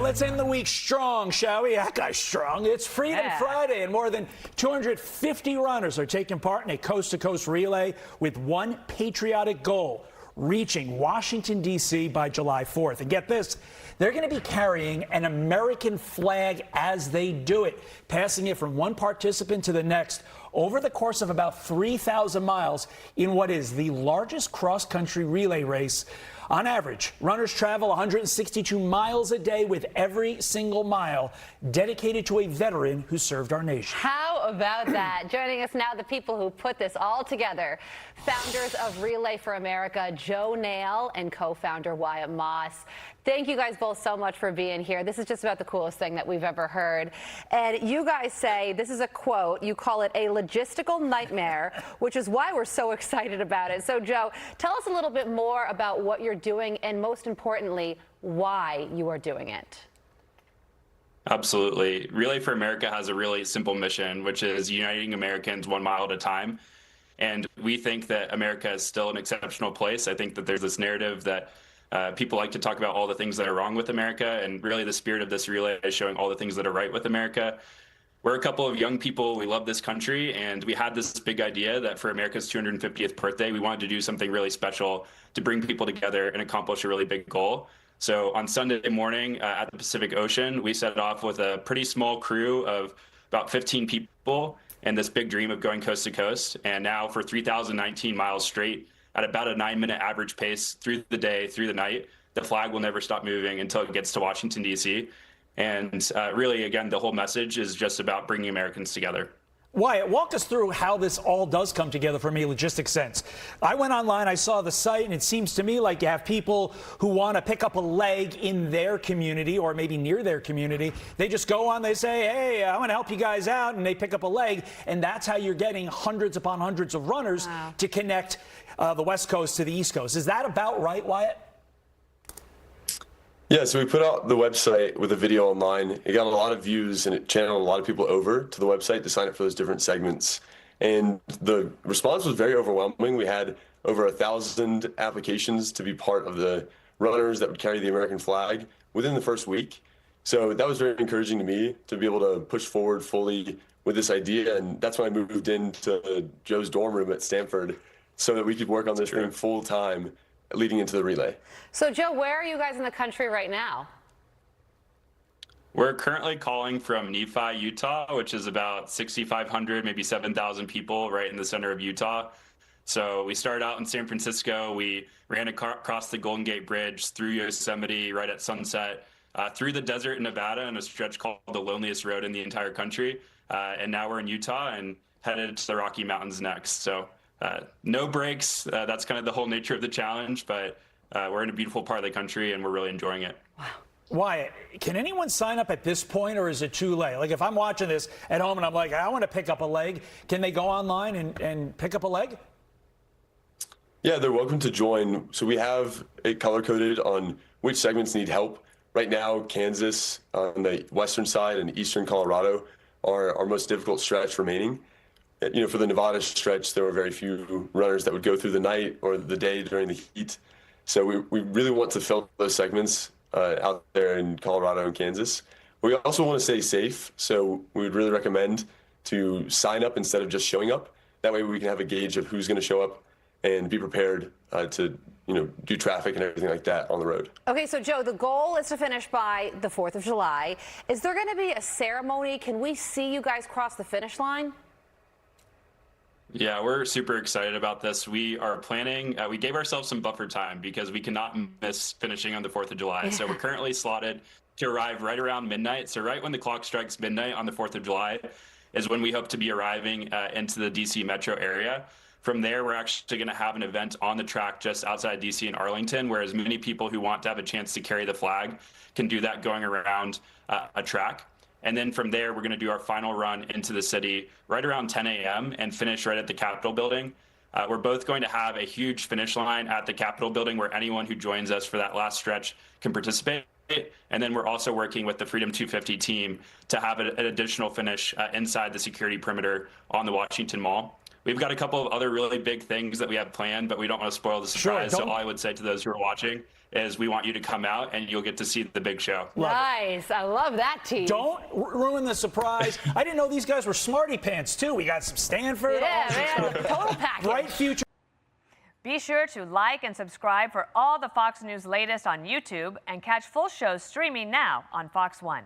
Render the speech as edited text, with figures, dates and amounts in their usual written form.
let's end the week strong, shall we? That guy's strong. It's Freedom Friday, and more than 250 runners are taking part in a coast-to-coast relay with one patriotic goal: reaching Washington, D.C. by July 4th. And get this, they're going to be carrying an American flag as they do it, passing it from one participant to the next over the course of about 3,000 miles in what is the largest cross-country relay race. On average, runners travel 162 miles a day, with every single mile dedicated to a veteran who served our nation. How about that? Joining us now, the people who put this all together, founders of Relay for America, Joe Nail, and co-founder Wyatt Moss. Thank you guys both so much for being here. This is just about the coolest thing that we've ever heard. And you guys say, this is a quote, you call it a logistical nightmare, which is why we're so excited about it. So Joe, tell us a little bit more about what you're doing, and most importantly, why you are doing it. Absolutely. Relay for America has a really simple mission, which is uniting Americans 1 mile at a time. And we think that America is still an exceptional place. I think that there's this narrative that people like to talk about all the things that are wrong with America, and really the spirit of this relay is showing all the things that are right with America. We're a couple of young people, we love this country, and we had this big idea that for America's 250th birthday, we wanted to do something really special to bring people together and accomplish a really big goal. So on Sunday morning at the Pacific Ocean, we set off with a pretty small crew of about 15 people and this big dream of going coast to coast. And now for 3,019 miles straight, at about a 9-minute average pace through the day, through the night, the flag will never stop moving until it gets to Washington, D.C. And really, again, the whole message is just about bringing Americans together. Wyatt, walk us through how this all does come together from a logistic sense. I went online, I saw the site, and it seems to me like you have people who want to pick up a leg in their community or maybe near their community. They just go on, they say, hey, I want to help you guys out, and they pick up a leg, and that's how you're getting hundreds upon hundreds of runners to connect the West Coast to the East Coast. Is that about right, Wyatt? Yeah, so we put out the website with a video online. It got a lot of views, and it channeled a lot of people over to the website to sign up for those different segments. And the response was very overwhelming. We had over 1,000 applications to be part of the runners that would carry the American flag within the first week. So that was very encouraging to me to be able to push forward fully with this idea. And that's when I moved into Joe's dorm room at Stanford so that we could work on this thing full time leading into the relay. So Joe, where are you guys in the country right now? We're currently calling from Nephi, Utah, which is about 6,500, maybe 7,000 people right in the center of Utah. So we started out in San Francisco. We ran across the Golden Gate Bridge, through Yosemite, right at sunset, through the desert in Nevada on a stretch called the loneliest road in the entire country. And now we're in Utah and headed to the Rocky Mountains next. So no breaks. That's kind of the whole nature of the challenge, but we're in a beautiful part of the country and we're really enjoying it. Wow. Wyatt, can anyone sign up at this point, or is it too late? Like, if I'm watching this at home and I'm like, I want to pick up a leg, can they go online and pick up a leg? Yeah, they're welcome to join. So we have it color-coded on which segments need help. Right now, Kansas on the western side and eastern Colorado are our most difficult stretch remaining. You know, for the Nevada stretch, there were very few runners that would go through the night or the day during the heat. So we really want to fill those segments out there in Colorado and Kansas. We also want to stay safe, so we would really recommend to sign up instead of just showing up. That way we can have a gauge of who's going to show up and be prepared to, do traffic and everything like that on the road. Okay, so Joe, the goal is to finish by the 4th of July. Is there going to be a ceremony? Can we see you guys cross the finish line? Yeah, we're super excited about this. We are planning, we gave ourselves some buffer time because we cannot miss finishing on the 4th of July. So we're currently slotted to arrive right around midnight. So right when the clock strikes midnight on the 4th of July is when we hope to be arriving into the DC metro area. From there, we're actually going to have an event on the track just outside DC in Arlington, where as many people who want to have a chance to carry the flag can do that going around a track. And then from there, we're going to do our final run into the city right around 10 a.m. and finish right at the Capitol building. We're both going to have a huge finish line at the Capitol building where anyone who joins us for that last stretch can participate. And then we're also working with the Freedom 250 team to have an additional finish inside the security perimeter on the Washington Mall. We've got a couple of other really big things that we have planned, but we don't want to spoil the surprise. So all I would say to those who are watching is we want you to come out and you'll get to see the big show. Nice. I love that tease. Don't ruin the surprise. I didn't know these guys were smarty pants, too. We got some Stanford. Yeah, man, the total package. Bright future. Be sure to like and subscribe for all the Fox News latest on YouTube and catch full shows streaming now on Fox One.